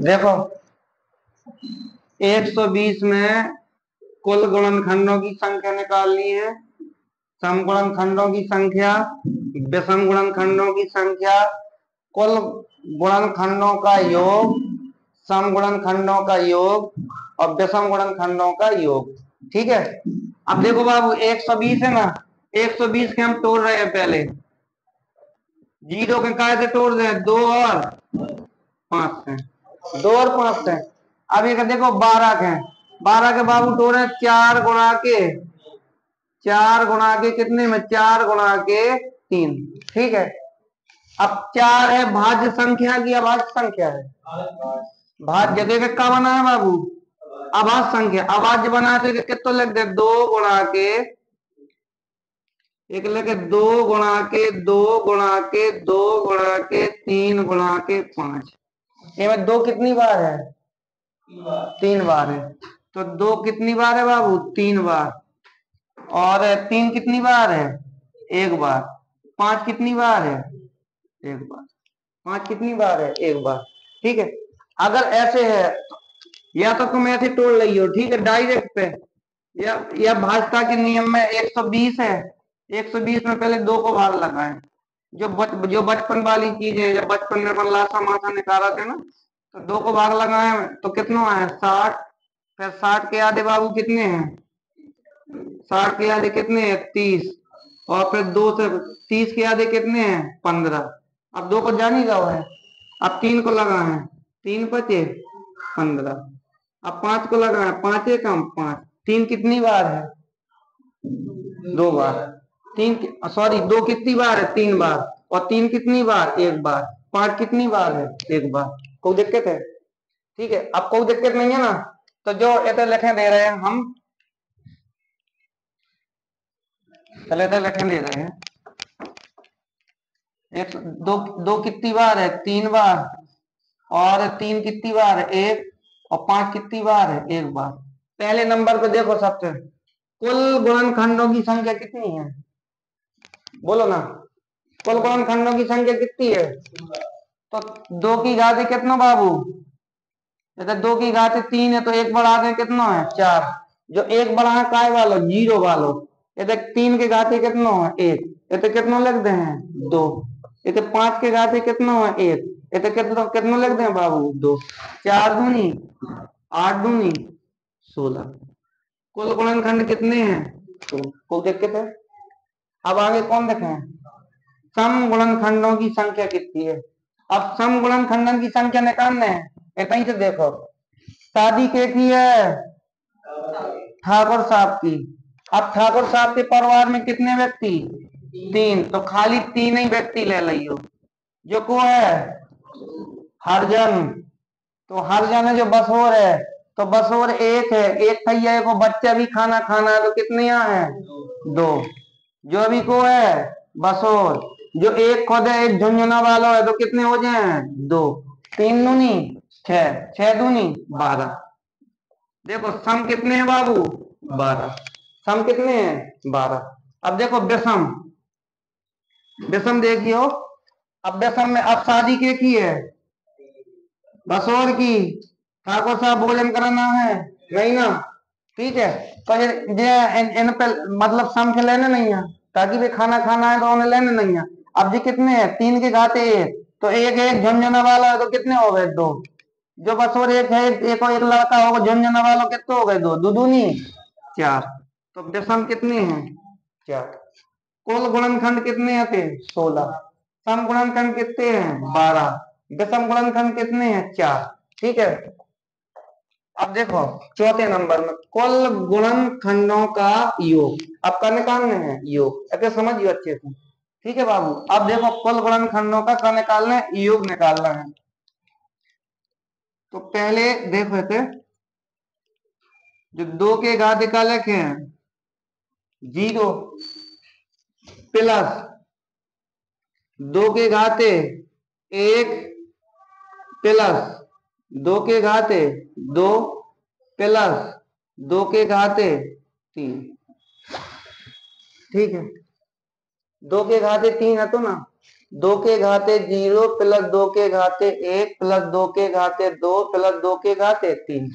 देखो 120 में कुल गुणनखंडों की संख्या निकालनी है, समगुणनखंडों की संख्या, विषम गुणनखंडों की संख्या, कुल गुणनखंडों का योग, समगुणनखंडों का योग और विषम गुणनखंडों का योग। ठीक है। अब देखो बाबू 120 है ना, 120 के हम तोड़ रहे हैं। पहले 0 के काय से तोड़ रहे हैं? 2 और 5 से, 2 और 5 से। अब ये देखो 12 के, 12 के बाबू तोड़े 4 गुणा के, 4 गुणा के कितने में? 4 गुणा के 3। ठीक है। अब 4 है भाज्य संख्या की अभाज्य संख्या है? भाज्य। देखे क्या बना है बाबू? अभाज्य संख्या। अभाज्य बनाते कितना लिख दे? 2 गुणा के, एक लेके 2 गुणा के 2 गुणा के 2 गुणा के 3 गुणा के 5। इसमें 2 कितनी बार है? 3 बार है। तो 2 कितनी बार है बाबू? 3 बार। और 3 कितनी बार है? 1 बार। 5 कितनी बार है? 1 बार। 5 कितनी बार है? 1 बार। ठीक है। अगर ऐसे है या तो तुम ऐसे तोड़ ली हो, ठीक है, डायरेक्ट पे, या भाजता के नियम में 120 है, 120 में पहले 2 को भाग लगाए। जो बचपन वाली चीज है, जब बचपन में अपन लासा माथा निकाला थे ना, तो 2 को भाग लगाए तो कितना है? 60। फिर 60 के आधे बाबू कितने हैं? 60 के आधे कितने हैं? 30। और फिर 2 से 30 के आधे कितने हैं? 15। अब 2 को जान ही जाओ है। अब 3 को लगाए, 3 बचे 15। अब 5 को लगाए, 5 कम 5। 3 कितनी बार है? 2 बार। 3 सॉरी 2 कितनी बार है? 3 बार। और 3 कितनी बार? 1 बार। 5 कितनी बार है? 1 बार। कोई दिक्कत है? ठीक है। अब कोई दिक्कत नहीं है ना, तो जो इधर लिखे दे रहे हैं हम, चले इधर लिखे दे रहे हैं। एक दो, 2 कितनी बार है? 3 बार। और 3 कितनी बार है? 1। और 5 कितनी बार है? 1 बार। पहले नंबर पे देखो सबसे, कुल गुणनखंडों की संख्या कितनी है? बोलो ना, कुल गुणनखंडों की संख्या कितनी है? तो 2 की घात कितना बाबू? इधर 2 की घात 3 है, तो 1 बढ़ा दें कितना है? 4। जो 1 बढ़ा है काय वालो? 0 वालो। इधर 3 के घात कितना है? 1। इधर कितना लिख दे हैं? 2। इधर 5 के घात कितना है? 1। इधर कितना कितना लिख दे बाबू? 2। 4 दूनी 8 दूनी 16। कुल गुणनखंड कितने हैं? कुल दिक्कत है। अब आगे कौन देखें? सम गुणनखंडों की संख्या कितनी है? अब सम गुणनखंडन की संख्या निकालने हैं। कहीं से देखो, शादी के की है? ठाकुर साहब की। अब ठाकुर साहब के परिवार में कितने व्यक्ति? 3। तो खाली 3 ही व्यक्ति ले लियो। जो को है? हरजन। तो हरजन है जो बसोर है, तो बसोर 1 है। एक भैया को बच्चा भी खाना खाना है, तो कितने यहाँ है? 2। जो भी को है बसोर, जो एक खुद है, एक झुंझुना वाला है, तो कितने हो जाए? 2। 3 दूनी 6, 6 दूनी 12। देखो सम कितने हैं बाबू? 12। सम कितने हैं? 12। अब देखो विषम, विषम देखियो। अब विषम में अब शादी के की है? बसोर की। ठाकुर साहब भोजन कराना है नहीं ना? ठीक है। तो इन पे मतलब सम के लेने नहीं है, ताकि वे खाना खाना है तो उन्हें लेने नहीं है। अब जी कितने हैं? 3 के घाते 1, तो एक एक झुंझुना वाला है, तो कितने हो गए? 2। जो बसोर 1 है, एक और एक लड़का होगा झुंझुना वाला, कितने हो गए? 2। दो दूनी 4। तो विषम कितने हैं? 4। कुल गुणनखंड कितने हैं थे? 16। सम गुणनखंड कितने हैं? 12। विषम गुणनखंड कितने हैं? 4। ठीक है। अब देखो चौथे नंबर में कुल गुणनखंडों का योग। अब का निकालने हैं योग, ऐसे समझिए अच्छे से। ठीक है बाबू। अब देखो कुल गुणनखंडों का निकालना है, योग निकालना है। तो पहले देखो थे, जो 2 के घात का लिखे हैं 0 प्लस 2 के घाते 1 प्लस 2 के घाते 2 प्लस 2 के घाते 3। ठीक है। 2 के घाते 3 है तो ना, 2 के घाते 0 प्लस 2 के घाते 1 प्लस 2 के घाते 2 प्लस 2 के घाते 3।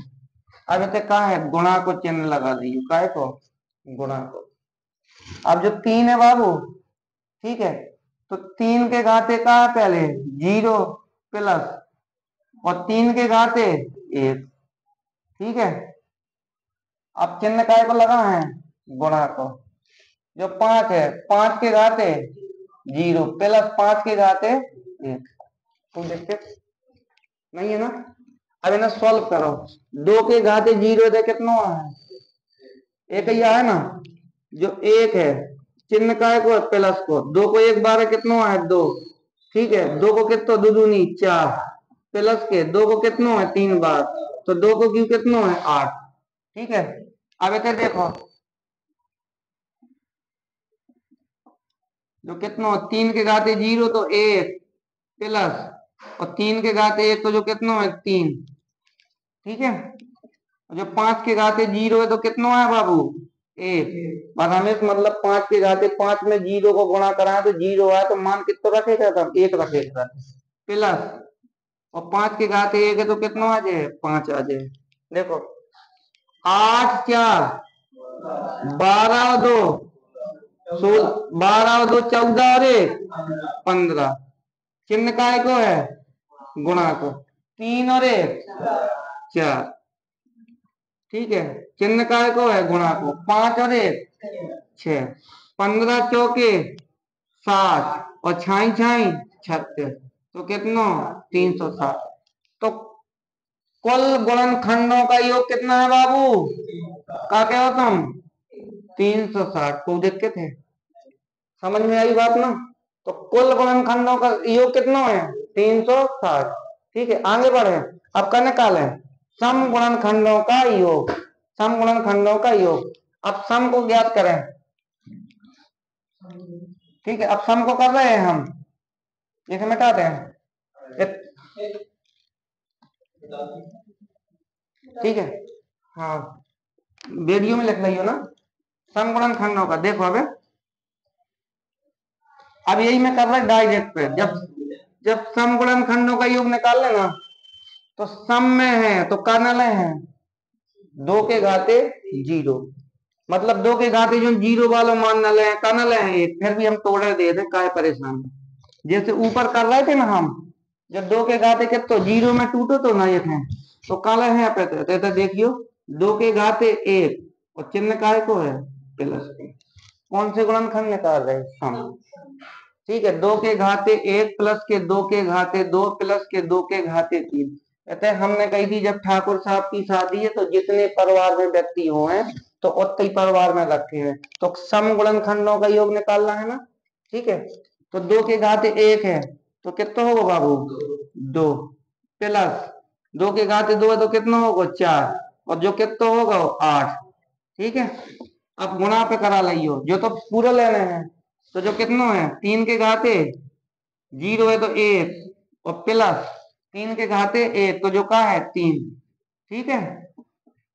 अब इसे कहा है गुणा को चिन्ह लगा दिए, काय को गुणा को। अब जो 3 है बाबू, ठीक है, तो 3 के घाते कहा है पहले 0 प्लस और 3 के घाते 1, ठीक है। अब चिन्ह काय को लगा है गुणा को। जो 5 है 5 के घाते 0 प्लस 5 के घाते 1, तुम देखते नहीं है ना। अब इन्हें सॉल्व करो। 2 के घाते 0 दे कितना है, एक ही है ना। जो 1 है चिन्ह काय को प्लस को, 2 को 1 बार कितना है 2, ठीक है। 2 को कितना 2 दूनी 4 प्लस के 2 को कितना है 3 बार, तो 2 को क्यों कितना है 8, ठीक है। अब इसे देखो जो कितना 3 के घाते 0 तो 1 प्लस और 3 के घाते 1 तो जो कितना है 3, ठीक है। जो 5 के घाते 0 है तो कितना है बाबू 1, और हमें मतलब 5 के घाते 5 में 0 को गुणा करा तो 0 आया तो मान कितना रखेगा था 1 रखेगा प्लस, और 5 के घाते 1 है तो कितना आ जाए 5 आ जाए। देखो 8 4 12 और 2 12 और 2 14 और 1 15, चिन्ह काय को है गुणा को, 3 और 1 4, ठीक है। चिन्ह काय को है गुणा को, 5 और 1 6, 15 चौके 60 और छाई छाई 36, तो कितना 360। तो कुल गुणनखंडों का योग कितना है बाबू, क्या कहो तुम 360 को देखते थे, समझ में आई बात ना। तो कुल गुणनखंडों का योग कितना है 360, ठीक है। आगे बढ़े, अब का निकालें सम गुणनखंडों का योग, सम गुणनखंडों का योग। अब सम को ज्ञात करें, ठीक है। अब सम को कर रहे हैं हम, इसे मिटाते हैं, ठीक है। हाँ वीडियो में लिख रही हो ना सम गुणनखंडों का। देखो अब यही मैं कर रहा डायरेक्ट पे, जब सम गुणनखंडों का योग निकाल लेना तो सम में है तो कर्नल है 2 के घाते 0, मतलब 2 के घाते जो 0 वाला मान नल है कर्नल है एक, फिर भी हम तोड़े दे दे काय परेशान। जैसे ऊपर कर रहे थे ना हम, जब 2 के घाते के तो 0 में टूटो तो ना एक है तो काला है पे तो देखियो 2 के घाते 1 और चिन्ह काय को है प्लस, कौन से गुणनखंड निकाल रहे सम, ठीक है। 2 के घाते 1 प्लस के 2 के घाते 2 प्लस के 2 के घाते 3। कहते हैं हमने कही थी जब ठाकुर साहब की शादी है तो जितने परिवार में व्यक्ति हुए हैं तो उतने परिवार में रखे हैं, तो सम गुणनखंडों का योग निकालना है ना, ठीक है। तो 2 के घाते 1 है तो कितना होगा बाबू 2 प्लस 2 के घाते 2 है तो कितना होगा 4 और जो कितना होगा 8, ठीक है। अब गुणा पे करा लियो, जो तो पूरा लेने हैं तो जो कितना है 3 के घाते 0 है तो 1 और प्लस 3 के घाते 1 तो जो का है 3, ठीक है।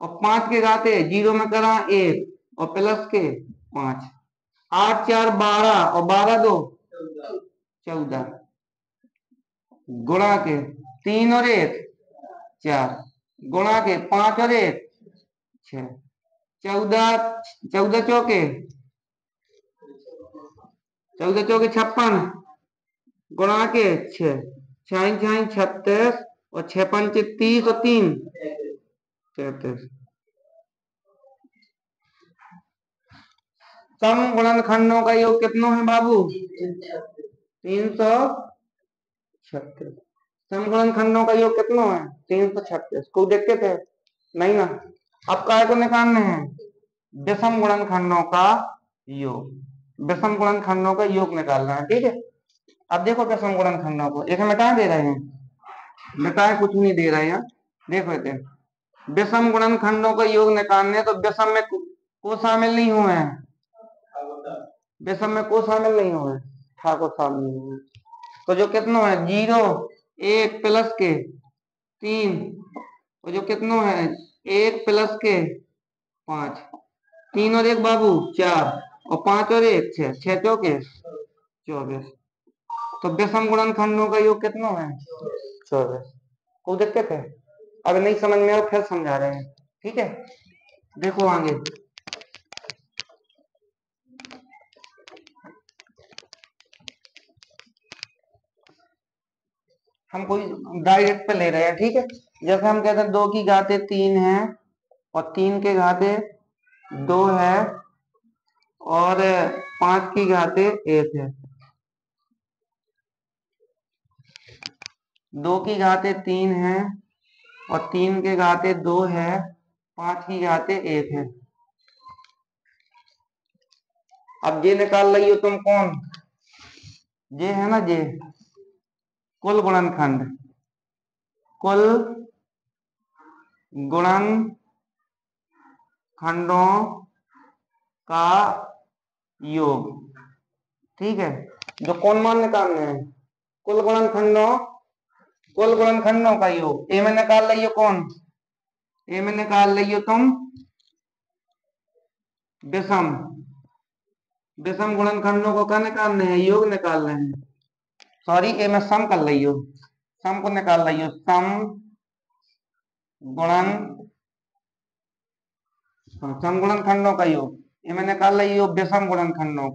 और 5 के घाते 0 में करा 1 और प्लस के 5, 8 4 12 और 12 2 14, गुणा के 3 और 1 4, गुणा के 5 और 1 6, 14 14 चौके 56, गुणा के 6 छाई छाई 36 और 6 पंच 30 और 3 33। सम गुणनखंडों का योग कितना है बाबू 336। सम गुणनखंडों का योग कितना है 336 को देखते थे नहीं ना। अब काय को निकालने हैं विषम गुणनखंडों का योग, विषम गुणनखंडों का योग निकालना है, ठीक है। अब देखो विषम गुणनखंडों को एक मिटा दे रहे हैं, मिटाए कुछ नहीं दे रहे हैं, देखो इसे विषम गुणनखंडों का योग निकालने तो विषम में को शामिल नहीं हुए हैं, विषम में को शामिल नहीं हुए ठाकुर शामिल नहीं हुए, तो जो कितना है 0 1 प्लस के 3 और जो कितना है 1 प्लस के 5, 3 और 1 बाबू 4 और 5 और 1 6, 6 चौके 24। तो विषम गुणनखंडों का योग कितना है? 24। को देखते थे, अगर नहीं समझ में आया फिर समझा रहे हैं, ठीक है। देखो आगे, हम कोई डायरेक्ट पे ले रहे हैं, ठीक है। जैसे हम कहते हैं 2 की घाते 3 है और 3 के घाते 2 है और 5 की घाते 1 है। 2 की घाते 3 है और 3 के घाते 2 है, 5 की घाते 1 है। अब ये निकाल रही हो तुम कौन? ये है ना, ये कुल गुणनखंड, कुल गुणनखंडों का योग, ठीक है। जो कौन मान निकालने हैं? कुल गुणनखंडों का योग। ए में निकाल रही हो कौन? ए में निकाल रही हो तुम विषम गुणनखंडों को क्या निकालने हैं? योग निकालने हैं। सॉरी, ए में सम कर रही हो, सम को निकाल रही हो, सम गुणनखंडों का योग। ए में निकाल रही हो विषम गुणनखंडों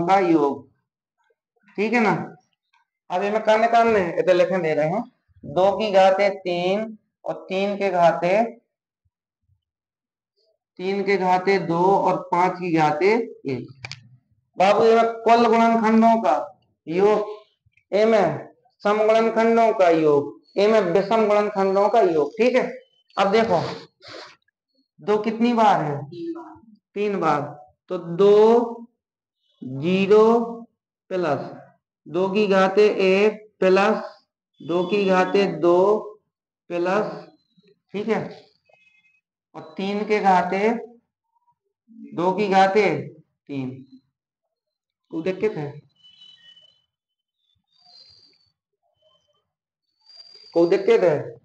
का योग, ठीक है ना। अब ये में क्या निकालने हैं? इधर लिखे दे रहे हैं 2 की घाते 3 और 3 के घाते 2 और 5 की घाते 1। बाबू ये में कुल गुणनखंडों का योग, ए में सम गुणनखंडों का योग, ए में विषम गुणनखंडों का योग, ठीक है। अब देखो 2 कितनी बार है? 3 बार। तो 2 0 प्लस 2 की घाते 1 प्लस 2 की घाते 2 प्लस, ठीक है, और 3 के घाते 2 की घाते 3। तू देख के थे, को देख के थे।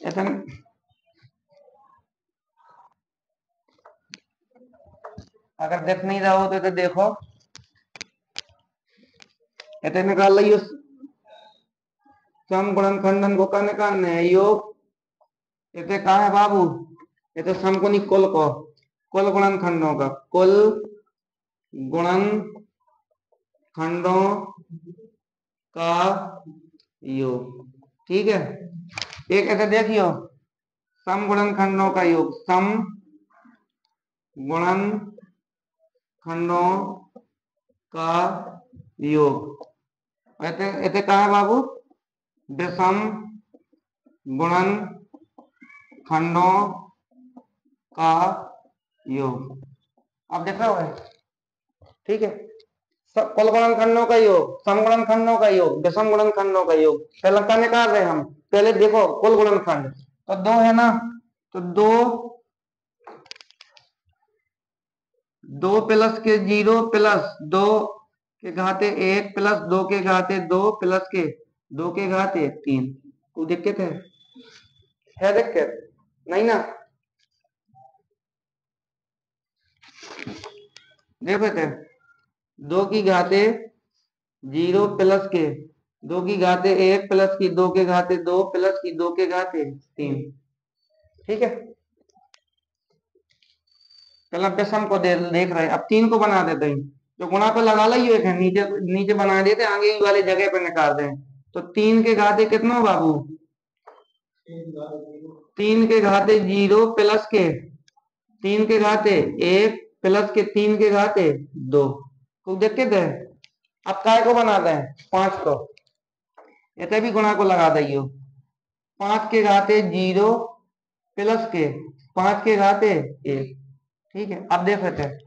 ऐसा अगर देख नहीं रहा हो तो देखो, ऐसे निकाल लियो सम गुणनखंडन को क्या निकालने है? योग। इसे कहा है बाबू? ये तो सम को नहीं, कुल को, कुल गुणनखंडों का, कुल गुणनखंडों का योग, ठीक है। एक ऐसे देखियो सम गुणनखंडों का योग, सम गुणनखंडों का योग। ऐसे कहा है बाबू? विषम गुणनखंडों का योग। आप देख रहे हो, ठीक है। कुल गुणनखंडों का योग, सम गुणनखंडों का योग, विषम गुणनखंडों का योग। पहले क्या निकाल रहे हैं हम? पहले देखो कुल गुणनखंड, तो 2 है ना, तो 2 प्लस के 0 प्लस 2 के घाते 1 प्लस 2 के घाते 2 प्लस के 2 के घाते 3। कोई दिक्कत है दिक्कत नहीं ना? देखो थे 2 की घाते 0 प्लस के 2 की घाते 1 प्लस की 2 के घाते 2 प्लस की 2 के घाते 3, ठीक है। पहले विषम को देख रहे हैं, अब 3 को बना देते हैं। जो गुणा पे लगा लो, एक है नीचे नीचे बना देते, आगे वाले जगह पे निकाल दें। तो 3 के घाते कितना बाबू? 3 के घाते 0 प्लस के 3 के घाते 1 प्लस के 3 के घाते 2। तो देखते थे, अब काय को बना दें? 5 को, इसे भी गुणा को लगा दियो। 5 के घाते 0 प्लस के 5 के घाते 1, ठीक है। अब देख लेते हैं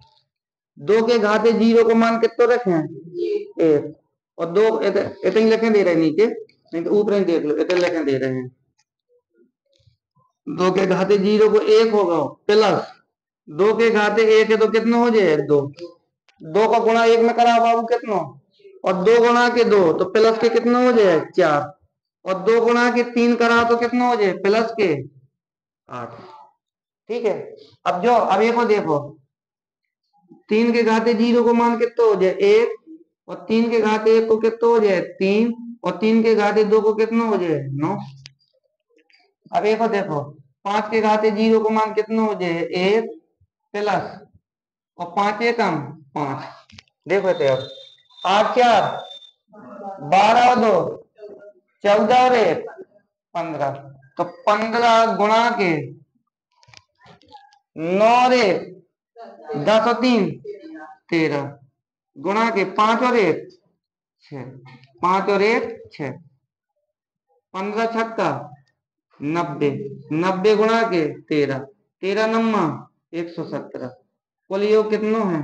2 के घाते 0 को मान कितना रखे? 1, और 2 इतने ही लिखे दे रहे हैं नीचे, नहीं तो ऊपर ही देख लो, इतने लिखे दे रहे हैं। 2 के घाते 0 को 1 होगा प्लस 2 के घाते 1 है तो कितना हो जाए? 2। 2 का गुणा 1 में करा बाबू कितना, और 2 गुणा के 2 तो प्लस के कितना हो जाए 4, और 2 गुणा के 3 करा तो कितना हो जाए प्लस के 8। ठीक है। अब ये को देखो, 3 के घाते 0 को मान कितना हो जाए 1, और 3 के घाते 1 को कितना हो जाए 3, और 3 के घाते 2 को कितना हो जाए 9। अब एक को देखो, 5 के घाते 0 को मान कितना हो जाए 1 प्लस, और 5 एकम 5। देखो थे अब 8 4 12 और 2 14 और 1 15, तो 15 गुणा के 9 और 1 10 और 3 13, गुणा के 5 और 1 6, 5 और 1 6, 15 छक्का 90, 90 गुणा के 13, 13 नम्मा 117। कुल योग कितना है,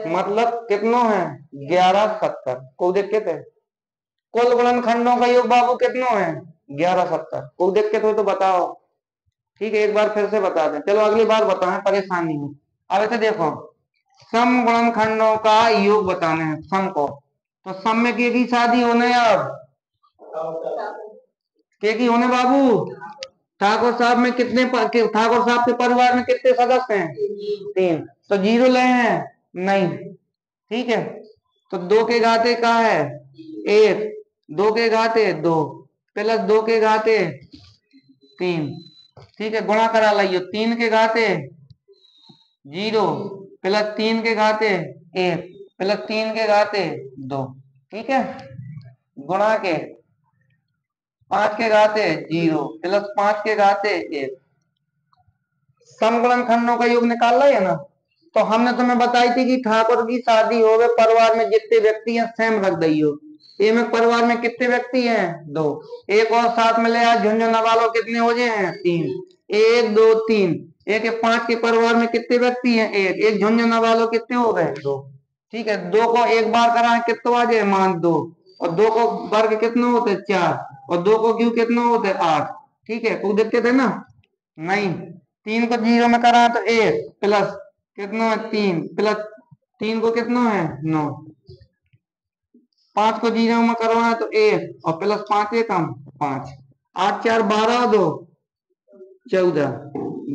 मतलब कितना है 11 70। को देख के थे कुल गुणनखंडों का योग बाबू कितना है 11 70। को देख के तो बताओ। ठीक है, एक बार फिर से बता दें, चलो अगली बार बताएं, परेशानी हो। अब ऐसे देखो, सम गुणनखंडों का योग बताने हैं सम को, तो सम में के की शादी होने, अब के की होने बाबू। ठाकुर साहब में कितने ठाकुर साहब के परिवार में कितने सदस्य हैं 3, तो 0 ले हैं नहीं। ठीक है, तो 2 के घाते का है 1, 2 के घाते 2 प्लस 2 के घाते 3। ठीक है, गुणा करा लाइयो, 3 के घाते 0 प्लस 3 के घाते 1 प्लस 3 के घाते 2। ठीक है, गुणा के 5 के घाते 0 प्लस 5 के घाते 1। समगुणनखंडों का योग निकाल है ना। तो हमने तुम्हें बताई थी कि ठाकुर की शादी हो गए, परिवार में जितने व्यक्ति हैं सेम रख दियो। ये में परिवार में कितने व्यक्ति हैं 2, एक और साथ में ले आज झुंझुना वालों कितने हो गए हैं 3, 1 2 3, एक 5 के परिवार में कितने व्यक्ति हैं 1, एक झुंझुना वालों कितने हो गए 2। ठीक है, 2 को एक बार करा कितना आ जाए मान 2, और 2 को वर्ग कितना होते 4, और 2 को क्यों कितना होते 8। ठीक है, कुछ देखते थे ना नहीं। 3 को 0 में करा तो 1 प्लस कितना है 3 प्लस 3 को कितना है 9, 5 को 0 में करवाना तो 1 और प्लस 5 कम 5, 8 4 12 2 14,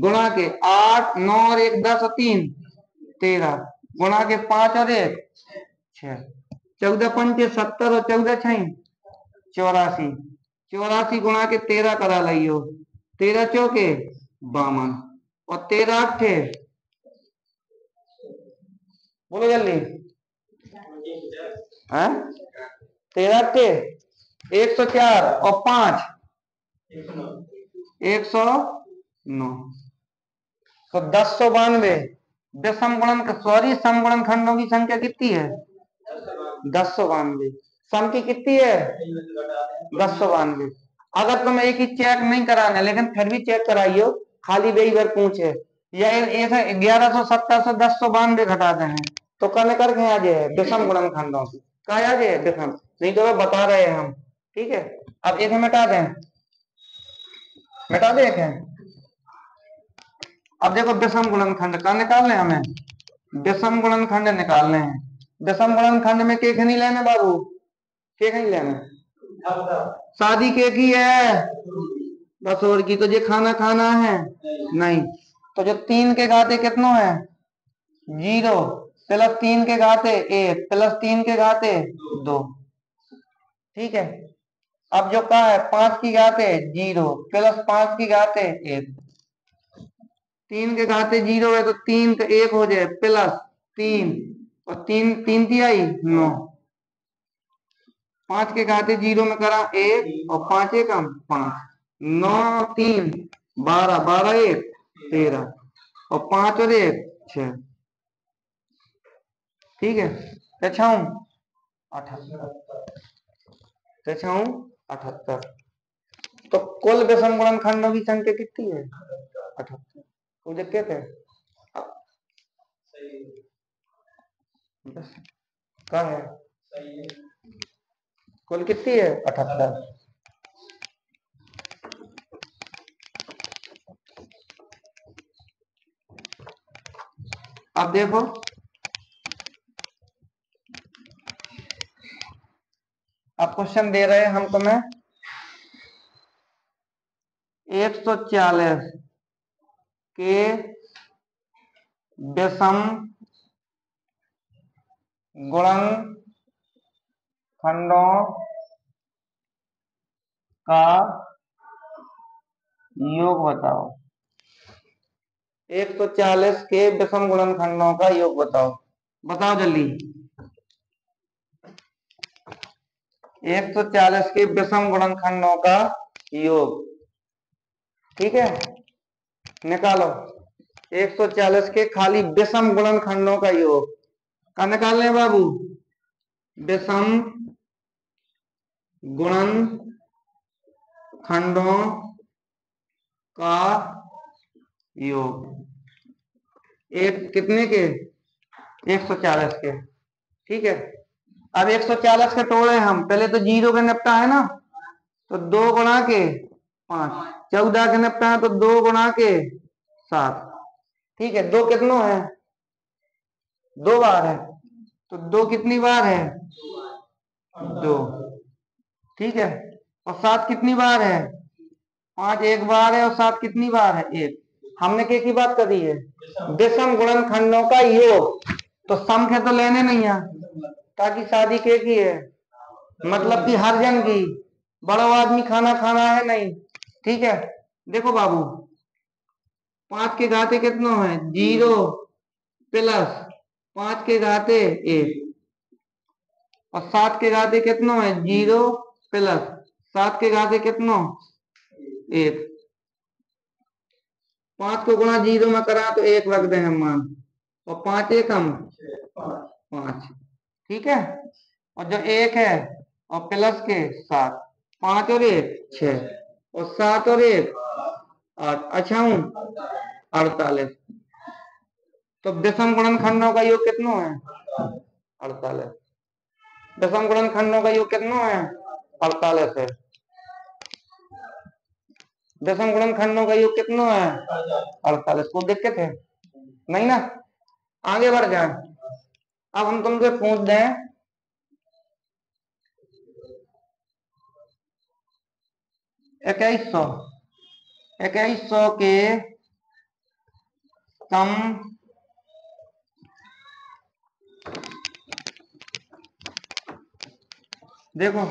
गुणा के 8 9 और 1 10 और 3 13, गुणा के 5 और 1 6, 14 पंचे 70 और 14 6 84, 84 गुणा के 13 करा लियो, 13 चौके 52, और 13 अट्ठे बोलो जल्दी, 13 अट्ठे 104 और 5 109, तो 1092 विषम गुणन सॉरी समगुणन खंडों की संख्या कितनी है 1092। सम की कितनी है 1092। अगर तुम्हें एक ही चेक नहीं कराना लेकिन फिर भी चेक कराइयो, खाली वही बार पूछे या 1170 से 1092 घटा दे हैं तो कल करके आ जाए विषम गुणन खंडों की कहा आ जाए विषम, नहीं तो बता रहे हैं हम। ठीक है, अब एक मिटा दें, मिटा दे एक है। अब देखो विषम गुणनखंड का निकालने हमें, विषम गुणनखंड निकालने हैं। विषम गुणनखंड में के नहीं लेने बाबू, के नहीं लेने, शादी के की है बस, और की तो ये खाना खाना है नहीं। तो जो 3 के घाते कितना है 0 प्लस 3 के घाते 1 प्लस 3 के घाते 2। ठीक है, अब जो का है 5 की घाते 0 प्लस 5 की घाते 1, 3 के घाते 0 है तो 3 तो 1 हो जाए प्लस 3 और 3 3 तिहाई 9, 5 के घाते 0 में करा 1 और 5 एकम 5, 9 3 12 12 1 13 और 5 और 1 6। ठीक है, अच्छा 78। तो कुल विषम गुणनखंडों की संख्या कितनी है 78। तो देखते थे क्या है कुल कितनी है 78। अब देखो अब क्वेश्चन दे रहे हैं हम तुम्हें 140 के विषम गुणनखंडों का योग बताओ। 140 के विषम गुणनखंडों का योग बताओ। बताओ जल्दी। 140 के विषम गुणनखंडों का योग। ठीक है, निकालो 140 के खाली विषम गुणनखंडों का योग का निकालने बाबू। विषम गुणनखंडों का योग एक कितने के 140 के। ठीक है, अब 140 के तोड़े हम, पहले तो 0 के निपटा है ना, तो 2 गुणा के 5, 14 के निपटा है तो 2 गुणा के 7। ठीक है, 2 कितनों है 2 बार है, तो 2 कितनी बार है 2। ठीक है, और 7 कितनी बार है 5 एक बार है, और 7 कितनी बार है 1। हमने क्या की बात करी है विषम गुणनखंडों का योग, तो सम के तो लेने नहीं है, ताकि शादी के की है मतलब कि हर जन की, बड़ा आदमी खाना खाना है नहीं। ठीक है, देखो बाबू 5 के घाते कितनों है 0 प्लस 5 के घाते 1, और 7 के घाते कितनों है 0 प्लस 7 के घाते कितनों 1। 5 को गुणा 0 में करा तो 1 रख दे हम मान, और 5 एक हम 5। ठीक है, और जो 1 है और प्लस के 7, 5 और 1 6, और 7 और 1 8, अच्छा 48। तो विषम गुणनखंडों का योग कितना है 48। विषम गुणनखंडों का योग कितना है 48 है। विषम गुणनखंडों का योग कितना है 48। को दिक्कत है नहीं ना, आगे बढ़ जाए। अब हम तुमसे पूछ दें 2100 के सम देखो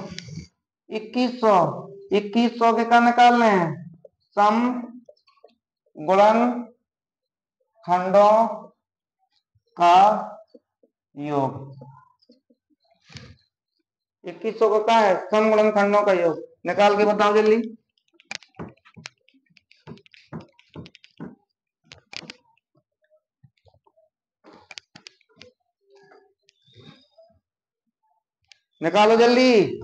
2100 के का निकालने हैं सम गुणनखंडों का योग। 2100 का क्या है सम गुणनखंडों का योग, निकाल के बताओ जल्दी। निकालो जल्दी।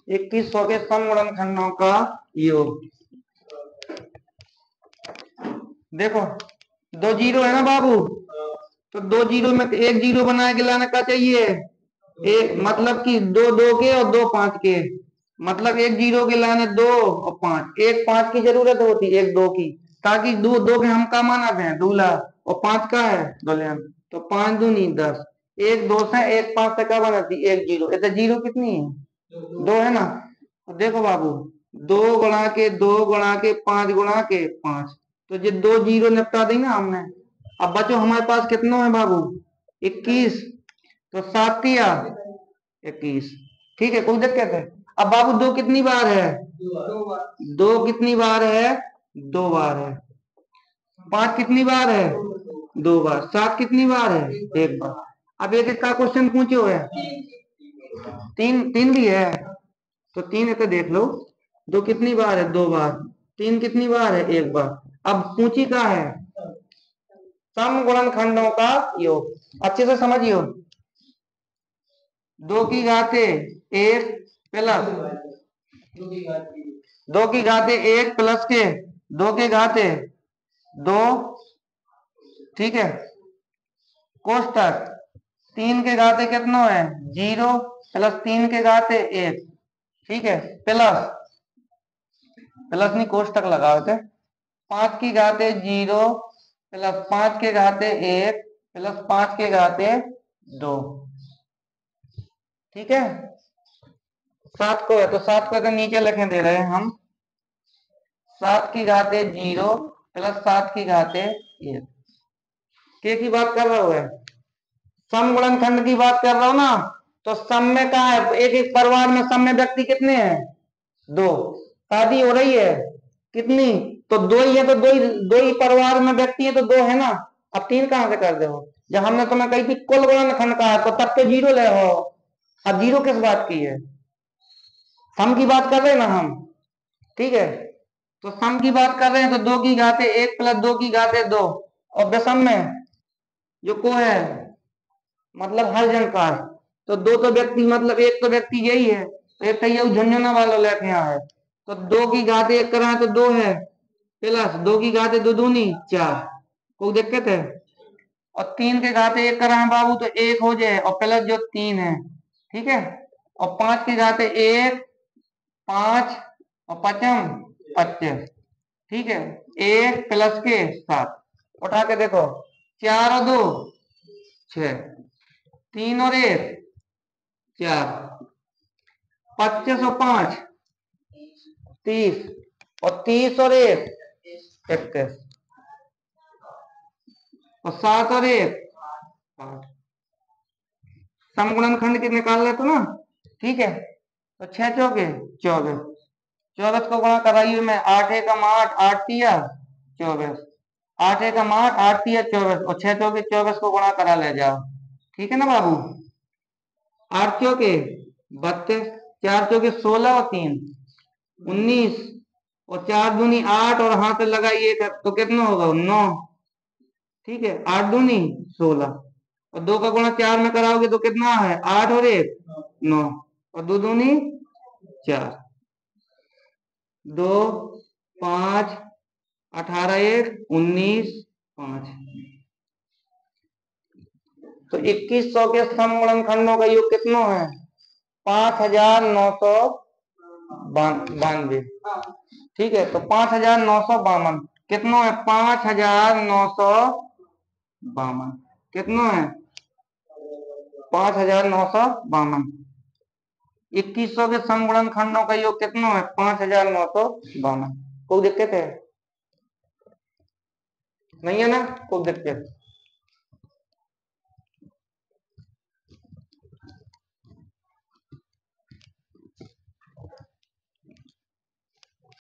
इक्कीस सौ के सम गुणनखंडों का योग। देखो 2 जीरो है ना बाबू, तो 2 जीरो में 1 जीरो बना के लाने का चाहिए एक, मतलब कि 2 2 के और 2 5 के, मतलब 1 जीरो के लाने 2 और 5, एक 5 की जरूरत होती 1 2 की, ताकि 2 2 के हम का माना है दूल्हा, और 5 का है दुल्हन, तो 5 दूनी 10, 1 2 से 1 5 से क्या बनाती 1 जीरो, इतने जीरो कितनी है 2 है ना। तो देखो बाबू 2 गुणा के 2 गुणा के 5 गुणा के 5, तो ये 2 जीरो निपटा दी ना हमने। अब बचो हमारे पास कितना है बाबू 21, तो 7 तिया 21। ठीक है, कोई दिक्कत है। अब बाबू 2 कितनी बार है 2 कितनी बार है 2 बार है। 5 कितनी बार है 2 बार। 7 कितनी बार है 1 बार। अब एक एक का क्वेश्चन पूछो है, 3 भी है, तो 3 इतने देख लो। 2 कितनी बार है 2 बार, 3 कितनी बार है 1 बार। अब पूछी का है सम गुणनखंडों का योग। अच्छे से समझियो, 2 की घाते 1 प्लस 2 की घाते 1 प्लस के 2 के घाते 2। ठीक है, कोष्टक 3 के घाते कितना है 0 प्लस 3 के घाते 1। ठीक है, प्लस प्लस नहीं कोष्टक लगाओ थे। 5 की घाते 0 प्लस 5 के घाते 1 प्लस 5 के घाते 2। ठीक है, 7 को है तो 7 को तो नीचे लिखे दे रहे हैं हम। 7 की घाते 0 प्लस 7 की घाते 1। के की बात कर रहा है, सम गुणनखंड की बात कर रहा हूं ना। तो सम में कहा है, एक एक परिवार में सम में व्यक्ति कितने हैं, 2। शादी हो रही है कितनी, तो 2 ही है, तो दो ही परिवार में व्यक्ति है तो 2 है ना। अब 3 कहां से कर दे हो, जब हमने तुम्हें कही थी कुल गुणनखंड का है तो तब तो 0 ले हो। अब 0 किस बात की है, सम की बात कर रहे हैं ना हम। ठीक है, तो सम की बात कर रहे हैं तो 2 की घाते 1 प्लस 2 की घाते 2। और विषम में जो को है मतलब हर जन का, तो 2 तो व्यक्ति मतलब एक तो व्यक्ति यही है, तो एक तो ये झुंझुना वाला लेके यहाँ है। तो 2 की घाते 1 करा तो 2 है, प्लस 2 की घाते 2 दूनी 4, कोई दिक्कत है। और 3 के घाते 1 करा है बाबू तो 1 हो जाए, और प्लस जो 3 है। ठीक है, और 5 की घाते 1 5 और 5 25। ठीक है, 1 प्लस के 7, उठा के देखो 4 और 2 6, 3 और 1 4, 25 और 5 30, और 30 और 1 31, और 7 और 1 8। समगुणनखंड के निकाल लेते ना। ठीक है, तो 6 चौके 24, 24 को गुणा कराइए मैं, 8 एकम 8 8 तिया 24, 8 एकम 8 8 तिया 24, और 6 चौके 24 को गुणा करा ले जाओ। ठीक है ना बाबू, 8 चौके 32, 4 चौके 16 और 3 19, और 4 दूनी 8 और हाथ लगाइए तो कितना होगा 9। ठीक है, 8 दूनी 16, और 2 का गुणा 4 में कराओगे तो कितना है 8 और 1 9, और 2 दूनी 4, 2 5 18 1 19 5। तो 2100 के समगुणनखंडों का योग कितना है 5992। ठीक है, तो 5952 कितना है 5952 कितना है 5952। 2100 के समगुणनखंडों का योग कितना है 5952। कोई दिक्कत है नहीं है ना, कोई दिक्कत।